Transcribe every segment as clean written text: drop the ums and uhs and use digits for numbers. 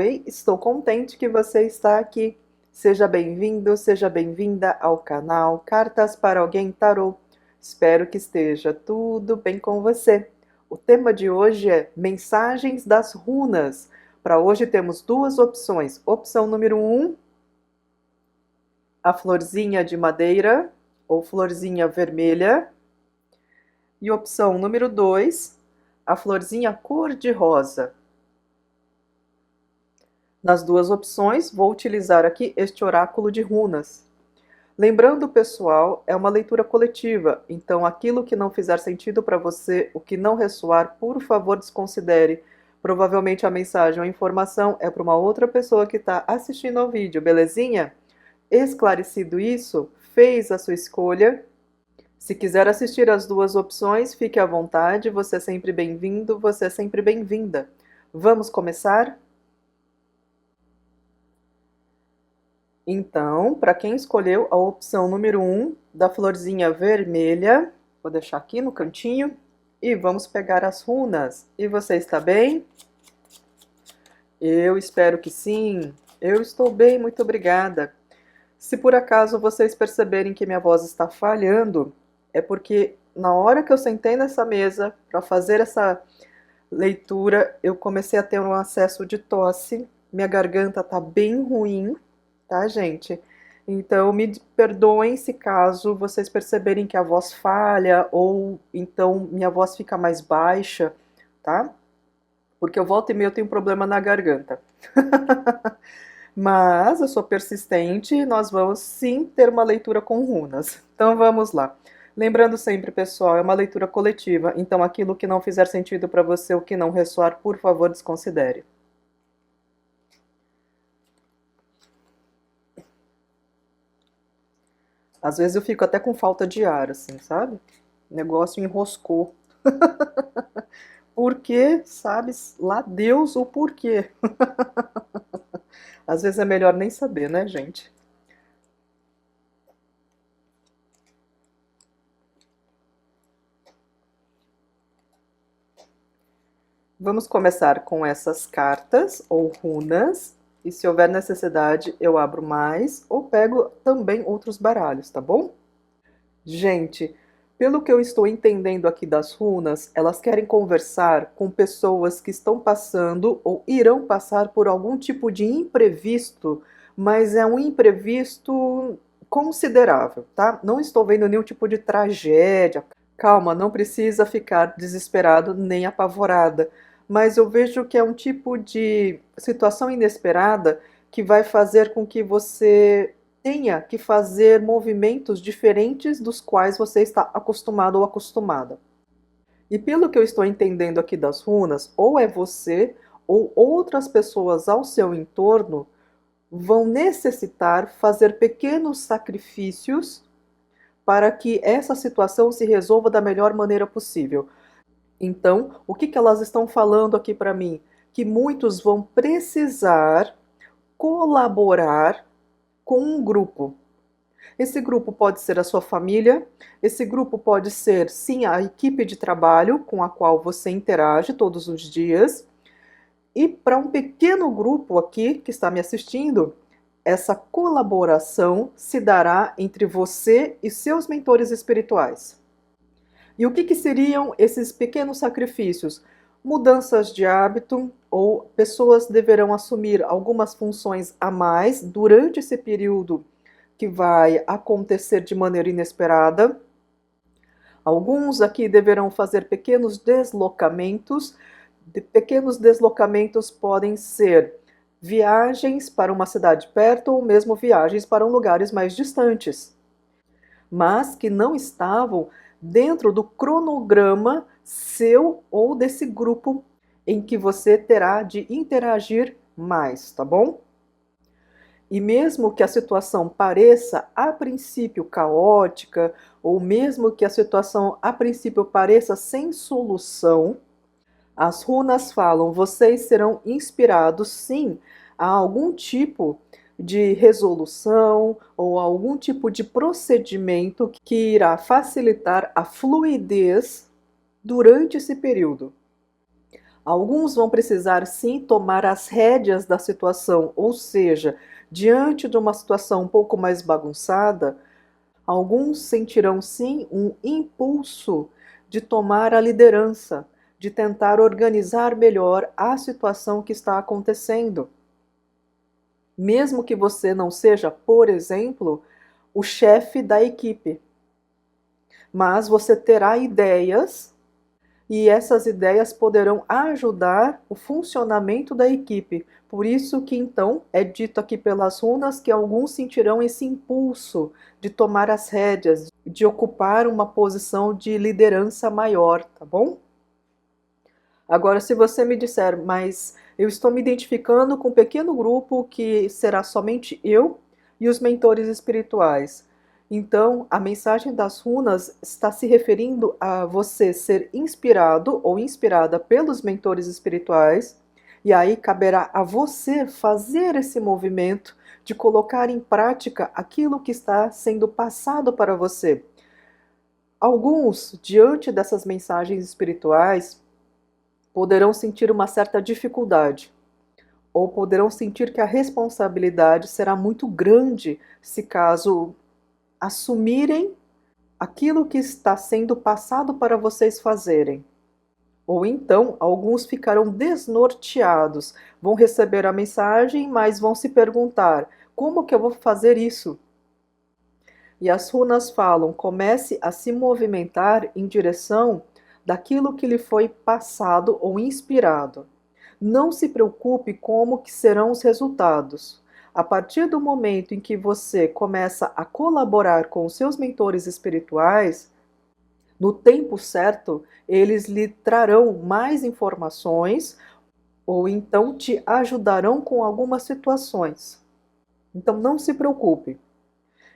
Oi, estou contente que você está aqui. Seja bem-vindo, seja bem-vinda ao canal Cartas para Alguém Tarô. Espero que esteja tudo bem com você. O tema de hoje é Mensagens das Runas. Para hoje temos duas opções. Opção número 1, a florzinha de madeira ou florzinha vermelha. E opção número 2, a florzinha cor-de-rosa. Nas duas opções, vou utilizar aqui este oráculo de runas. Lembrando, pessoal, é uma leitura coletiva, então aquilo que não fizer sentido para você, o que não ressoar, por favor, desconsidere. Provavelmente a mensagem ou a informação é para uma outra pessoa que está assistindo ao vídeo, belezinha? Esclarecido isso, fez a sua escolha. Se quiser assistir as duas opções, fique à vontade, você é sempre bem-vindo, você é sempre bem-vinda. Vamos começar? Então, para quem escolheu a opção número 1 da florzinha vermelha, vou deixar aqui no cantinho e vamos pegar as runas. E você está bem? Eu espero que sim. Eu estou bem, muito obrigada. Se por acaso vocês perceberem que minha voz está falhando, é porque na hora que eu sentei nessa mesa para fazer essa leitura, eu comecei a ter um acesso de tosse, minha garganta está bem ruim, tá, gente? Então, me perdoem se caso vocês perceberem que a voz falha ou então minha voz fica mais baixa, tá? Porque eu volta e meia eu tenho um problema na garganta. Mas eu sou persistente e nós vamos sim ter uma leitura com runas. Então vamos lá. Lembrando sempre, pessoal, é uma leitura coletiva, então aquilo que não fizer sentido para você, o que não ressoar, por favor, desconsidere. Às vezes eu fico até com falta de ar, assim, sabe? O negócio enroscou. Por quê? Sabe lá Deus o porquê. Às vezes é melhor nem saber, né, gente? Vamos começar com essas cartas ou runas. E se houver necessidade, eu abro mais ou pego também outros baralhos, tá bom? Gente, pelo que eu estou entendendo aqui das runas, elas querem conversar com pessoas que estão passando ou irão passar por algum tipo de imprevisto, mas é um imprevisto considerável, tá? Não estou vendo nenhum tipo de tragédia. Calma, não precisa ficar desesperado nem apavorada, mas eu vejo que é um tipo de situação inesperada que vai fazer com que você tenha que fazer movimentos diferentes dos quais você está acostumado ou acostumada. E pelo que eu estou entendendo aqui das runas, ou é você ou outras pessoas ao seu entorno vão necessitar fazer pequenos sacrifícios para que essa situação se resolva da melhor maneira possível. Então, o que elas estão falando aqui para mim? Que muitos vão precisar colaborar com um grupo. Esse grupo pode ser a sua família, esse grupo pode ser, sim, a equipe de trabalho com a qual você interage todos os dias. E para um pequeno grupo aqui que está me assistindo, essa colaboração se dará entre você e seus mentores espirituais. E o que seriam esses pequenos sacrifícios? Mudanças de hábito, ou pessoas deverão assumir algumas funções a mais durante esse período que vai acontecer de maneira inesperada. Alguns aqui deverão fazer pequenos deslocamentos. Pequenos deslocamentos podem ser viagens para uma cidade perto ou mesmo viagens para lugares mais distantes, mas que não estavam dentro do cronograma seu ou desse grupo em que você terá de interagir mais, tá bom? E mesmo que a situação pareça a princípio caótica, ou mesmo que a situação a princípio pareça sem solução, as runas falam, vocês serão inspirados sim a algum tipo de resolução ou algum tipo de procedimento que irá facilitar a fluidez durante esse período. Alguns vão precisar sim tomar as rédeas da situação, ou seja, diante de uma situação um pouco mais bagunçada, alguns sentirão sim um impulso de tomar a liderança, de tentar organizar melhor a situação que está acontecendo. Mesmo que você não seja, por exemplo, o chefe da equipe, mas você terá ideias e essas ideias poderão ajudar o funcionamento da equipe. Por isso que então é dito aqui pelas runas que alguns sentirão esse impulso de tomar as rédeas, de ocupar uma posição de liderança maior, tá bom? Agora, se você me disser, mas eu estou me identificando com um pequeno grupo que será somente eu e os mentores espirituais. Então, a mensagem das runas está se referindo a você ser inspirado ou inspirada pelos mentores espirituais, e aí caberá a você fazer esse movimento de colocar em prática aquilo que está sendo passado para você. Alguns, diante dessas mensagens espirituais, poderão sentir uma certa dificuldade, ou poderão sentir que a responsabilidade será muito grande se caso assumirem aquilo que está sendo passado para vocês fazerem. Ou então, alguns ficarão desnorteados, vão receber a mensagem, mas vão se perguntar: como que eu vou fazer isso? E as runas falam: comece a se movimentar em direção daquilo que lhe foi passado ou inspirado. Não se preocupe como que serão os resultados. A partir do momento em que você começa a colaborar com os seus mentores espirituais, no tempo certo, eles lhe trarão mais informações ou então te ajudarão com algumas situações. Então não se preocupe.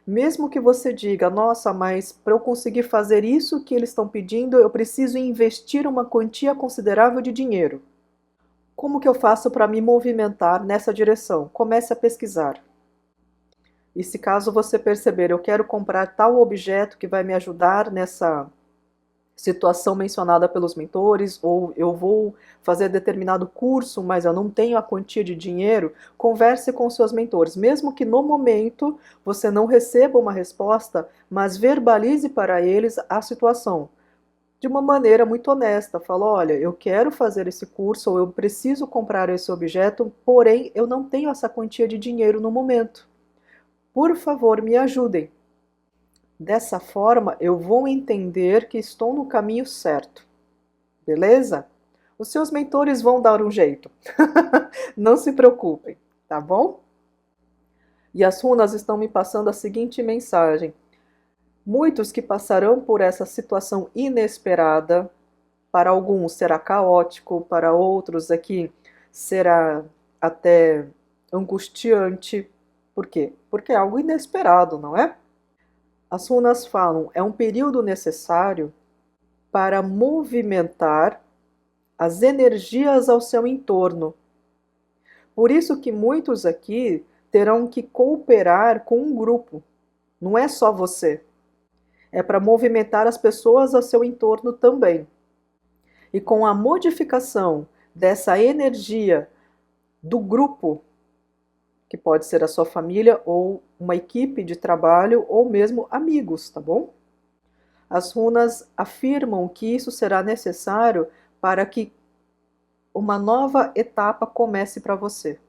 Mesmo que você diga, nossa, mas para eu conseguir fazer isso que eles estão pedindo, eu preciso investir uma quantia considerável de dinheiro. Como que eu faço para me movimentar nessa direção? Comece a pesquisar. E se caso você perceber, eu quero comprar tal objeto que vai me ajudar nessa situação mencionada pelos mentores, ou eu vou fazer determinado curso, mas eu não tenho a quantia de dinheiro, converse com seus mentores, mesmo que no momento você não receba uma resposta, mas verbalize para eles a situação. De uma maneira muito honesta, fala, olha, eu quero fazer esse curso, ou eu preciso comprar esse objeto, porém eu não tenho essa quantia de dinheiro no momento. Por favor, me ajudem. Dessa forma, eu vou entender que estou no caminho certo. Beleza? Os seus mentores vão dar um jeito. Não se preocupem, tá bom? E as runas estão me passando a seguinte mensagem: muitos que passarão por essa situação inesperada, para alguns será caótico, para outros aqui será até angustiante. Por quê? Porque é algo inesperado, não é? As runas falam, é um período necessário para movimentar as energias ao seu entorno. Por isso que muitos aqui terão que cooperar com um grupo. Não é só você. É para movimentar as pessoas ao seu entorno também. E com a modificação dessa energia do grupo, que pode ser a sua família ou uma equipe de trabalho ou mesmo amigos, tá bom? As runas afirmam que isso será necessário para que uma nova etapa comece para você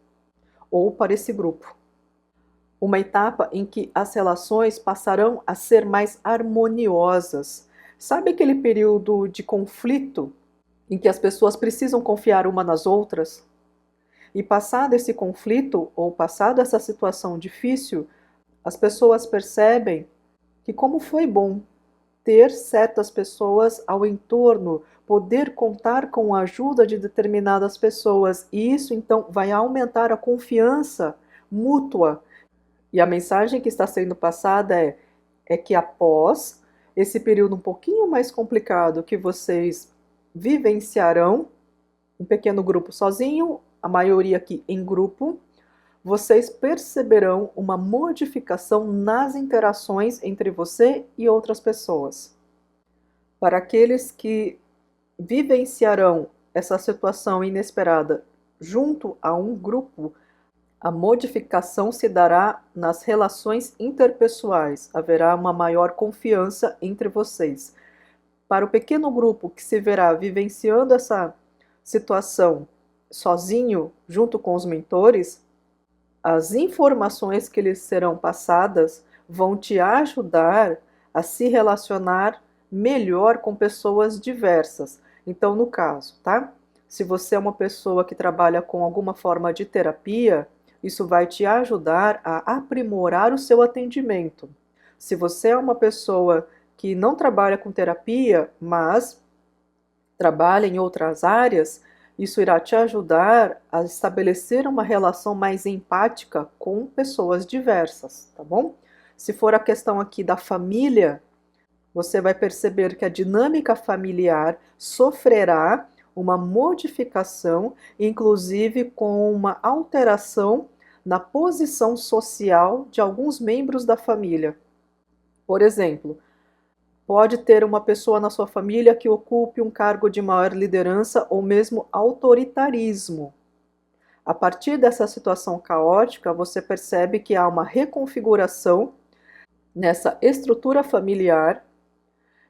ou para esse grupo. Uma etapa em que as relações passarão a ser mais harmoniosas. Sabe aquele período de conflito em que as pessoas precisam confiar uma nas outras? E passado esse conflito ou passado essa situação difícil, as pessoas percebem que como foi bom ter certas pessoas ao entorno, poder contar com a ajuda de determinadas pessoas, e isso então vai aumentar a confiança mútua. E a mensagem que está sendo passada é que após esse período um pouquinho mais complicado que vocês vivenciarão, um pequeno grupo sozinho, a maioria aqui em grupo, vocês perceberão uma modificação nas interações entre você e outras pessoas. Para aqueles que vivenciarão essa situação inesperada junto a um grupo, a modificação se dará nas relações interpessoais, haverá uma maior confiança entre vocês. Para o pequeno grupo que se verá vivenciando essa situação sozinho, junto com os mentores, as informações que lhes serão passadas vão te ajudar a se relacionar melhor com pessoas diversas. Então, no caso, tá? Se você é uma pessoa que trabalha com alguma forma de terapia, isso vai te ajudar a aprimorar o seu atendimento. Se você é uma pessoa que não trabalha com terapia, mas trabalha em outras áreas, isso irá te ajudar a estabelecer uma relação mais empática com pessoas diversas, tá bom? Se for a questão aqui da família, você vai perceber que a dinâmica familiar sofrerá uma modificação, inclusive com uma alteração na posição social de alguns membros da família. Por exemplo, pode ter uma pessoa na sua família que ocupe um cargo de maior liderança ou mesmo autoritarismo. A partir dessa situação caótica, você percebe que há uma reconfiguração nessa estrutura familiar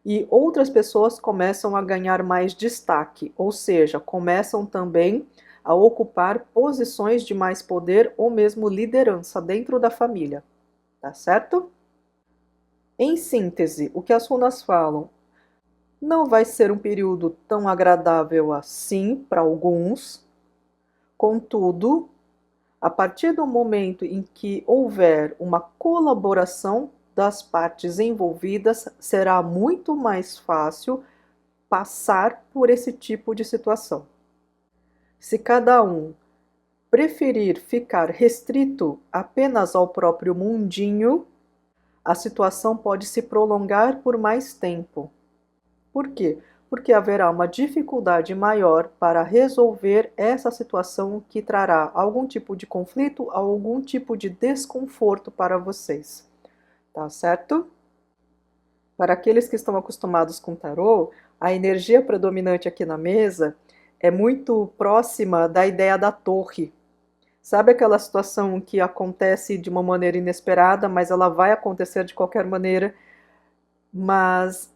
e outras pessoas começam a ganhar mais destaque, ou seja, começam também a ocupar posições de mais poder ou mesmo liderança dentro da família, tá certo? Em síntese, o que as runas falam? Não vai ser um período tão agradável assim para alguns, contudo, a partir do momento em que houver uma colaboração das partes envolvidas, será muito mais fácil passar por esse tipo de situação. Se cada um preferir ficar restrito apenas ao próprio mundinho, a situação pode se prolongar por mais tempo. Por quê? Porque haverá uma dificuldade maior para resolver essa situação que trará algum tipo de conflito, algum tipo de desconforto para vocês. Tá certo? Para aqueles que estão acostumados com tarô, a energia predominante aqui na mesa é muito próxima da ideia da torre. Sabe aquela situação que acontece de uma maneira inesperada, mas ela vai acontecer de qualquer maneira, mas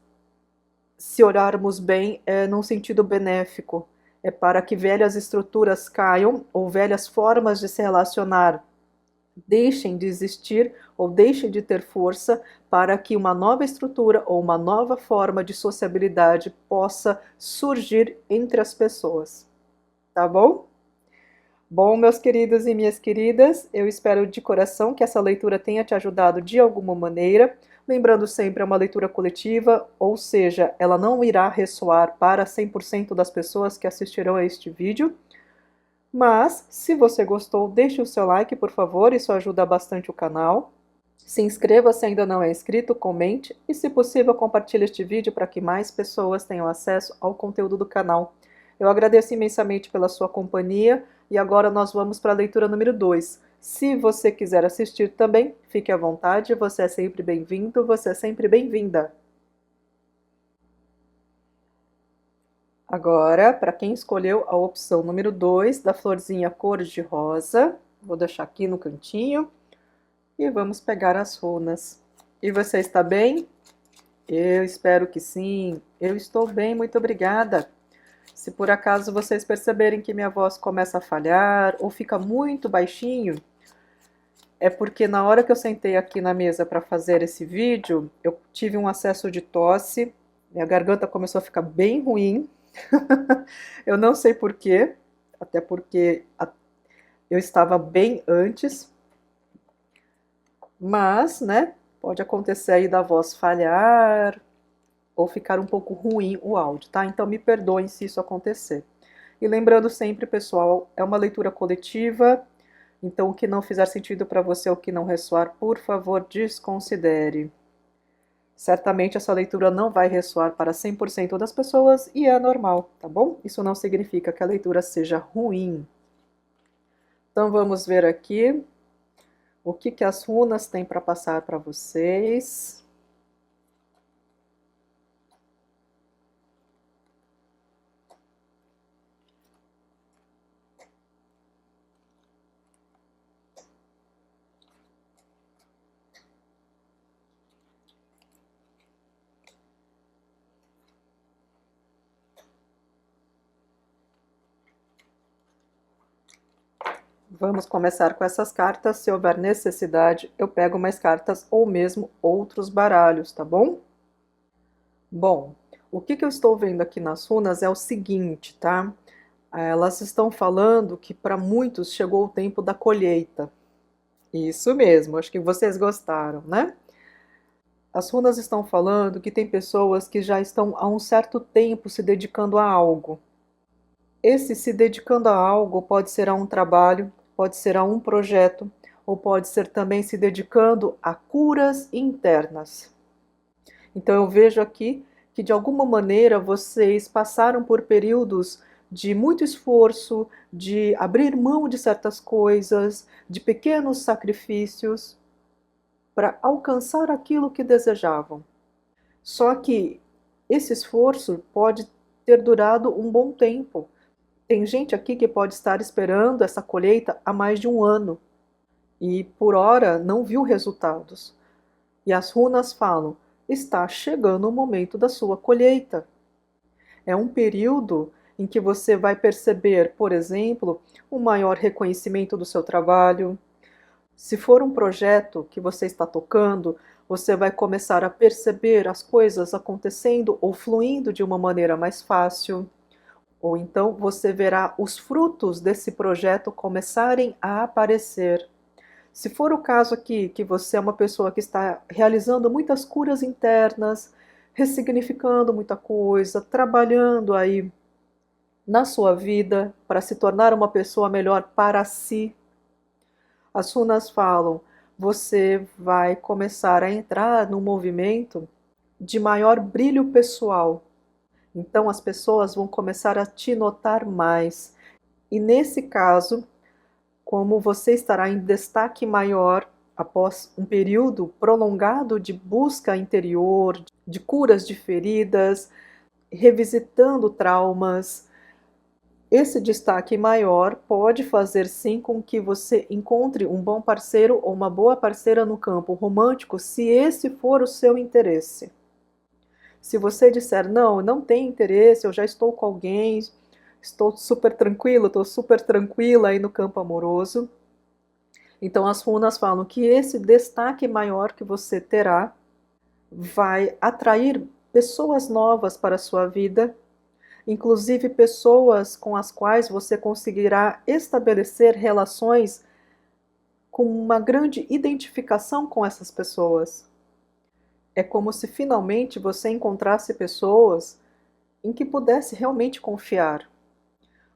se olharmos bem, é num sentido benéfico. É para que velhas estruturas caiam ou velhas formas de se relacionar deixem de existir ou deixem de ter força para que uma nova estrutura ou uma nova forma de sociabilidade possa surgir entre as pessoas. Tá bom? Bom, meus queridos e minhas queridas, eu espero de coração que essa leitura tenha te ajudado de alguma maneira. Lembrando sempre, é uma leitura coletiva, ou seja, ela não irá ressoar para 100% das pessoas que assistirão a este vídeo. Mas, se você gostou, deixe o seu like, por favor, isso ajuda bastante o canal. Se inscreva se ainda não é inscrito, comente e, se possível, compartilhe este vídeo para que mais pessoas tenham acesso ao conteúdo do canal. Eu agradeço imensamente pela sua companhia e agora nós vamos para a leitura número 2. Se você quiser assistir também, fique à vontade, você é sempre bem-vindo, você é sempre bem-vinda. Agora, para quem escolheu a opção número 2, da florzinha cor-de-rosa, vou deixar aqui no cantinho e vamos pegar as runas. E você está bem? Eu espero que sim. Eu estou bem, muito obrigada. Se por acaso vocês perceberem que minha voz começa a falhar ou fica muito baixinho, é porque na hora que eu sentei aqui na mesa para fazer esse vídeo, eu tive um acesso de tosse, minha garganta começou a ficar bem ruim. Eu não sei por quê, até porque eu estava bem antes, mas, né, pode acontecer aí da voz falhar ou ficar um pouco ruim o áudio, tá? Então me perdoem se isso acontecer. E lembrando sempre, pessoal, é uma leitura coletiva, então o que não fizer sentido para você ou o que não ressoar, por favor, desconsidere. Certamente essa leitura não vai ressoar para 100% das pessoas e é normal, tá bom? Isso não significa que a leitura seja ruim. Então vamos ver aqui o que as runas têm para passar para vocês. Vamos começar com essas cartas. Se houver necessidade, eu pego mais cartas ou mesmo outros baralhos, tá bom? Bom, o que eu estou vendo aqui nas runas é o seguinte, tá? Elas estão falando que para muitos chegou o tempo da colheita. Isso mesmo, acho que vocês gostaram, né? As runas estão falando que tem pessoas que já estão há um certo tempo se dedicando a algo. Esse se dedicando a algo pode ser a um trabalho, pode ser a um projeto, ou pode ser também se dedicando a curas internas. Então eu vejo aqui que de alguma maneira vocês passaram por períodos de muito esforço, de abrir mão de certas coisas, de pequenos sacrifícios para alcançar aquilo que desejavam. Só que esse esforço pode ter durado um bom tempo. Tem gente aqui que pode estar esperando essa colheita há mais de um ano e por hora não viu resultados. E as runas falam: está chegando o momento da sua colheita. É um período em que você vai perceber, por exemplo, um maior reconhecimento do seu trabalho. Se for um projeto que você está tocando, você vai começar a perceber as coisas acontecendo ou fluindo de uma maneira mais fácil. Ou então você verá os frutos desse projeto começarem a aparecer. Se for o caso aqui, que você é uma pessoa que está realizando muitas curas internas, ressignificando muita coisa, trabalhando aí na sua vida para se tornar uma pessoa melhor para si, as runas falam, você vai começar a entrar num movimento de maior brilho pessoal. Então as pessoas vão começar a te notar mais. E nesse caso, como você estará em destaque maior após um período prolongado de busca interior, de curas de feridas, revisitando traumas, esse destaque maior pode fazer sim com que você encontre um bom parceiro ou uma boa parceira no campo romântico, se esse for o seu interesse. Se você disser, não, não tem interesse, eu já estou com alguém, estou super tranquilo, estou super tranquila aí no campo amoroso, então as runas falam que esse destaque maior que você terá vai atrair pessoas novas para a sua vida, inclusive pessoas com as quais você conseguirá estabelecer relações com uma grande identificação com essas pessoas. É como se finalmente você encontrasse pessoas em que pudesse realmente confiar.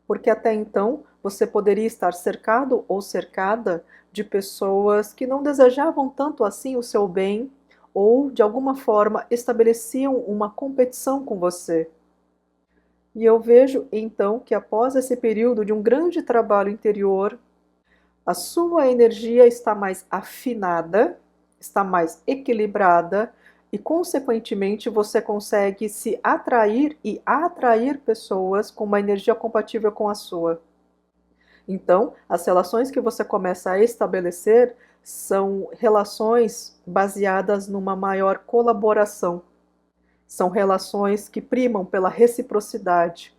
Porque até então você poderia estar cercado ou cercada de pessoas que não desejavam tanto assim o seu bem ou de alguma forma estabeleciam uma competição com você. E eu vejo então que após esse período de um grande trabalho interior, a sua energia está mais afinada, está mais equilibrada e, consequentemente, você consegue se atrair e atrair pessoas com uma energia compatível com a sua. Então, as relações que você começa a estabelecer são relações baseadas numa maior colaboração. São relações que primam pela reciprocidade.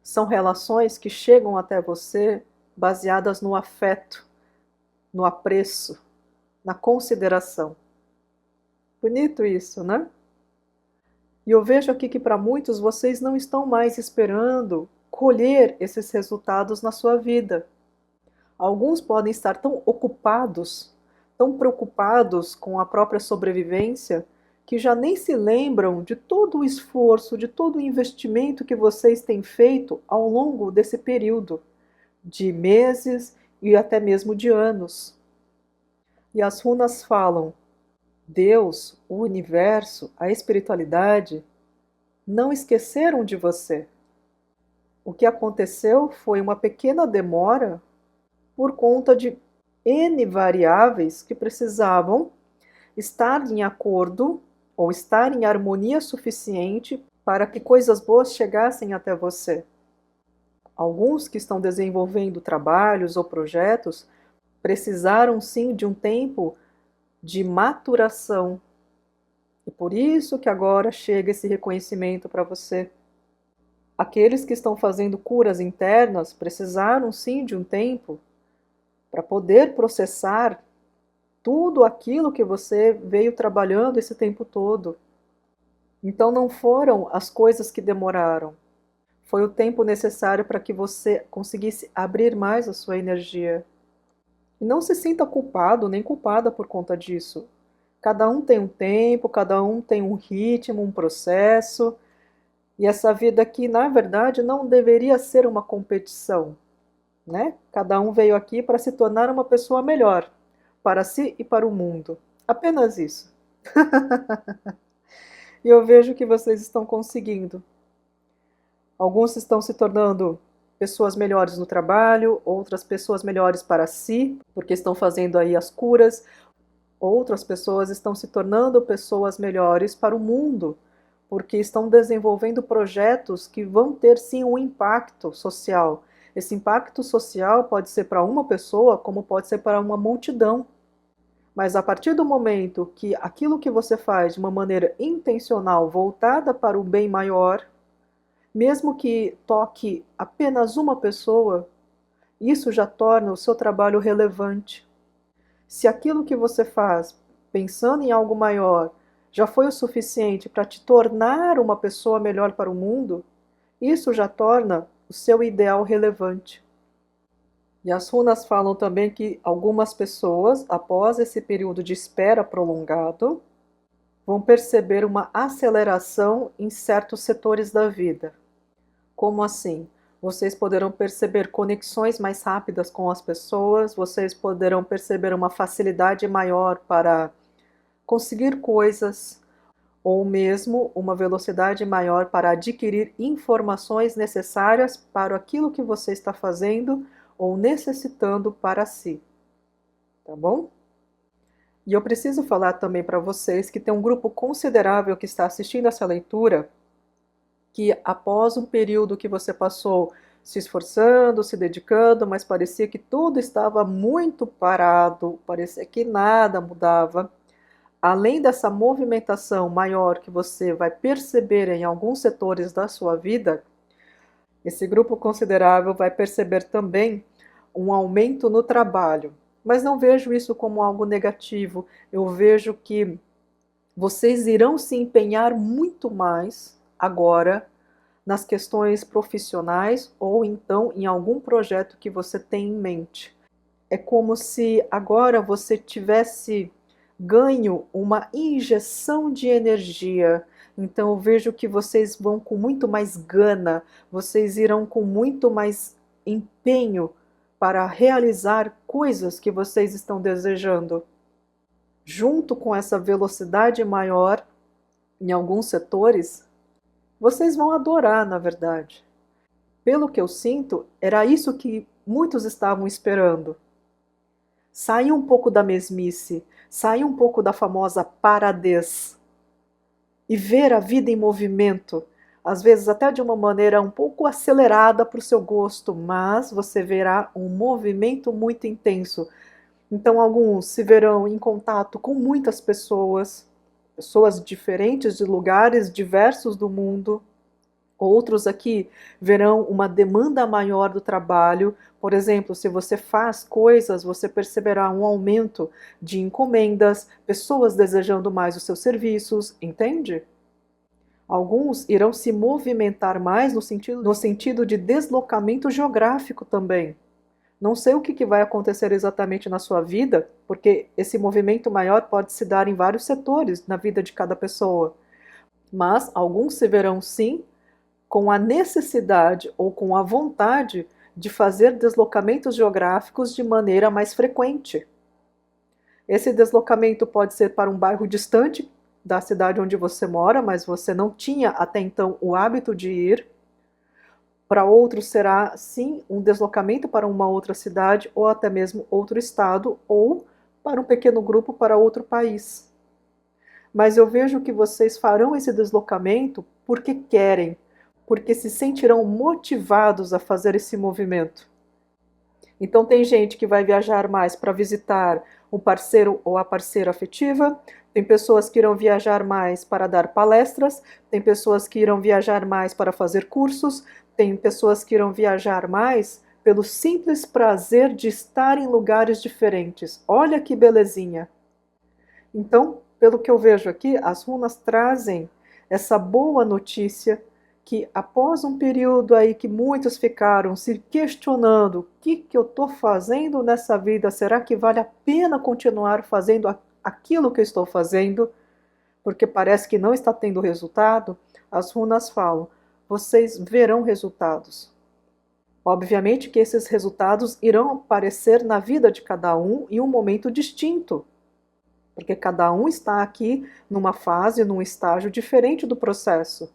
São relações que chegam até você baseadas no afeto, no apreço, na consideração. Bonito isso, né? E eu vejo aqui que para muitos vocês não estão mais esperando colher esses resultados na sua vida. Alguns podem estar tão ocupados, tão preocupados com a própria sobrevivência, que já nem se lembram de todo o esforço, de todo o investimento que vocês têm feito ao longo desse período, de meses e até mesmo de anos. E as runas falam: Deus, o universo, a espiritualidade não esqueceram de você. O que aconteceu foi uma pequena demora por conta de N variáveis que precisavam estar em acordo ou estar em harmonia suficiente para que coisas boas chegassem até você. Alguns que estão desenvolvendo trabalhos ou projetos precisaram sim de um tempo de maturação. E por isso que agora chega esse reconhecimento para você. Aqueles que estão fazendo curas internas precisaram sim de um tempo para poder processar tudo aquilo que você veio trabalhando esse tempo todo. Então não foram as coisas que demoraram, foi o tempo necessário para que você conseguisse abrir mais a sua energia. E não se sinta culpado nem culpada por conta disso. Cada um tem um tempo, cada um tem um ritmo, um processo. E essa vida aqui, na verdade, não deveria ser uma competição, né? Cada um veio aqui para se tornar uma pessoa melhor, para si e para o mundo. Apenas isso. E eu vejo que vocês estão conseguindo. Alguns estão se tornando pessoas melhores no trabalho, outras pessoas melhores para si, porque estão fazendo aí as curas. Outras pessoas estão se tornando pessoas melhores para o mundo, porque estão desenvolvendo projetos que vão ter sim um impacto social. Esse impacto social pode ser para uma pessoa, como pode ser para uma multidão. Mas a partir do momento que aquilo que você faz de uma maneira intencional, voltada para o bem maior, mesmo que toque apenas uma pessoa, isso já torna o seu trabalho relevante. Se aquilo que você faz, pensando em algo maior, já foi o suficiente para te tornar uma pessoa melhor para o mundo, isso já torna o seu ideal relevante. E as runas falam também que algumas pessoas, após esse período de espera prolongado, vão perceber uma aceleração em certos setores da vida. Como assim? Vocês poderão perceber conexões mais rápidas com as pessoas, vocês poderão perceber uma facilidade maior para conseguir coisas, ou mesmo uma velocidade maior para adquirir informações necessárias para aquilo que você está fazendo ou necessitando para si. Tá bom? E eu preciso falar também para vocês que tem um grupo considerável que está assistindo essa leitura, que após um período que você passou se esforçando, se dedicando, mas parecia que tudo estava muito parado, parecia que nada mudava. Além dessa movimentação maior que você vai perceber em alguns setores da sua vida, esse grupo considerável vai perceber também um aumento no trabalho. Mas não vejo isso como algo negativo, eu vejo que vocês irão se empenhar muito mais agora nas questões profissionais ou então em algum projeto que você tem em mente. É como se agora você tivesse ganho uma injeção de energia. Então eu vejo que vocês vão com muito mais gana, vocês irão com muito mais empenho para realizar coisas que vocês estão desejando. Junto com essa velocidade maior em alguns setores, vocês vão adorar, na verdade. Pelo que eu sinto, era isso que muitos estavam esperando. Sair um pouco da mesmice, sair um pouco da famosa paradez e ver a vida em movimento, às vezes até de uma maneira um pouco acelerada para o seu gosto, mas você verá um movimento muito intenso. Então alguns se verão em contato com muitas pessoas, pessoas diferentes de lugares diversos do mundo. Outros aqui verão uma demanda maior do trabalho. Por exemplo, se você faz coisas, você perceberá um aumento de encomendas, pessoas desejando mais os seus serviços, entende? Alguns irão se movimentar mais no sentido de deslocamento geográfico também. Não sei o que vai acontecer exatamente na sua vida, porque esse movimento maior pode se dar em vários setores na vida de cada pessoa. Mas alguns se verão sim com a necessidade ou com a vontade de fazer deslocamentos geográficos de maneira mais frequente. Esse deslocamento pode ser para um bairro distante da cidade onde você mora, mas você não tinha até então o hábito de ir. Para outros será, sim, um deslocamento para uma outra cidade ou até mesmo outro estado ou para um pequeno grupo para outro país. Mas eu vejo que vocês farão esse deslocamento porque querem, porque se sentirão motivados a fazer esse movimento. Então tem gente que vai viajar mais para visitar um parceiro ou a parceira afetiva, tem pessoas que irão viajar mais para dar palestras, tem pessoas que irão viajar mais para fazer cursos, tem pessoas que irão viajar mais pelo simples prazer de estar em lugares diferentes. Olha que belezinha! Então, pelo que eu vejo aqui, as runas trazem essa boa notícia que após um período aí que muitos ficaram se questionando o que eu estou fazendo nessa vida, será que vale a pena continuar fazendo aquilo que eu estou fazendo? Porque parece que não está tendo resultado, as runas falam, vocês verão resultados. Obviamente que esses resultados irão aparecer na vida de cada um em um momento distinto, porque cada um está aqui numa fase, num estágio diferente do processo.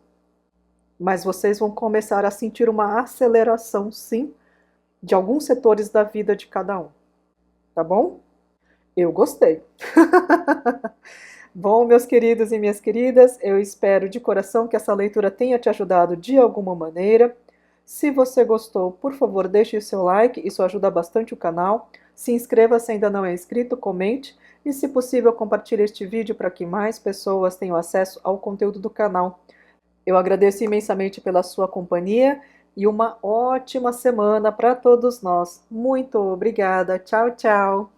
Mas vocês vão começar a sentir uma aceleração, sim, de alguns setores da vida de cada um. Tá bom? Eu gostei. Bom, meus queridos e minhas queridas, eu espero de coração que essa leitura tenha te ajudado de alguma maneira. Se você gostou, por favor, deixe o seu like, isso ajuda bastante o canal. Se inscreva se ainda não é inscrito, comente e, se possível, compartilhe este vídeo para que mais pessoas tenham acesso ao conteúdo do canal. Eu agradeço imensamente pela sua companhia e uma ótima semana para todos nós. Muito obrigada. Tchau, tchau.